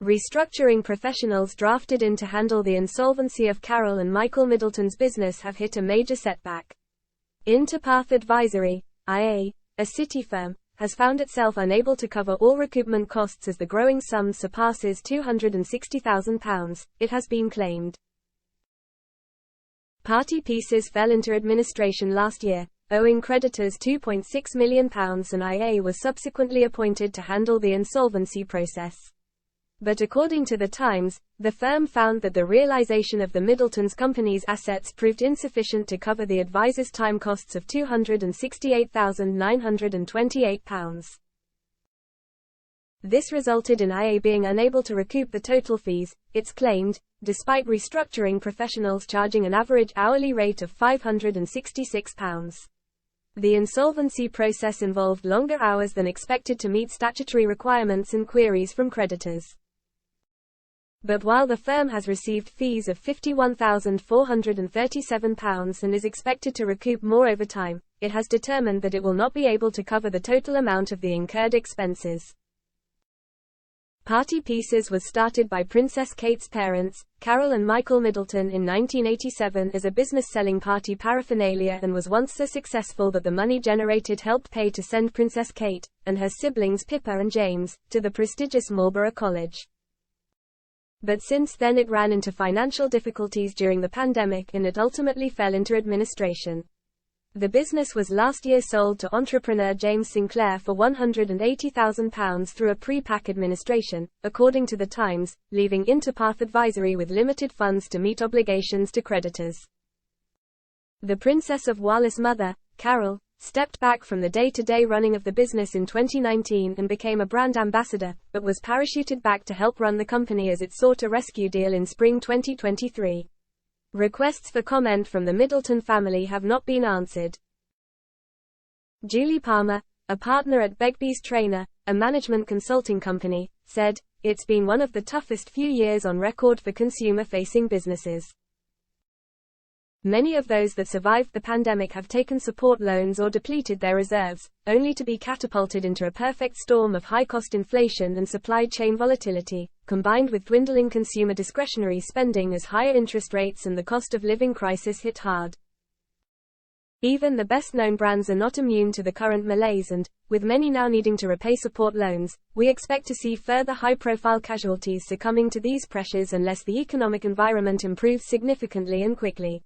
Restructuring professionals drafted in to handle the insolvency of Carole and Michael Middleton's business have hit a major setback. Interpath Advisory, IA, a City firm, has found itself unable to cover all recoupment costs as the growing sum surpasses £260,000, it has been claimed. Party Pieces fell into administration last year, owing creditors £2.6 million, and IA was subsequently appointed to handle the insolvency process. But according to The Times, the firm found that the realization of the Middleton's company's assets proved insufficient to cover the advisor's time costs of £268,928. This resulted in IA being unable to recoup the total fees, it's claimed, despite restructuring professionals charging an average hourly rate of £566. The insolvency process involved longer hours than expected to meet statutory requirements and queries from creditors. But while the firm has received fees of £51,437 and is expected to recoup more over time, it has determined that it will not be able to cover the total amount of the incurred expenses. Party Pieces was started by Princess Kate's parents, Carole and Michael Middleton, in 1987 as a business selling party paraphernalia, and was once so successful that the money generated helped pay to send Princess Kate, and her siblings Pippa and James, to the prestigious Marlborough College. But since then it ran into financial difficulties during the pandemic and it ultimately fell into administration. The business was last year sold to entrepreneur James Sinclair for £180,000 through a pre-pack administration, according to The Times, leaving Interpath Advisory with limited funds to meet obligations to creditors. The Princess of Wallis' mother, Carole, stepped back from the day-to-day running of the business in 2019 and became a brand ambassador, but was parachuted back to help run the company as it sought a rescue deal in spring 2023. Requests for comment from the Middleton family have not been answered. Julie Palmer, a partner at Begbie's Traynor, a management consulting company, said, "It's been one of the toughest few years on record for consumer-facing businesses. Many of those that survived the pandemic have taken support loans or depleted their reserves, only to be catapulted into a perfect storm of high-cost inflation and supply chain volatility, combined with dwindling consumer discretionary spending as higher interest rates and the cost of living crisis hit hard. Even the best-known brands are not immune to the current malaise and, with many now needing to repay support loans, we expect to see further high-profile casualties succumbing to these pressures unless the economic environment improves significantly and quickly."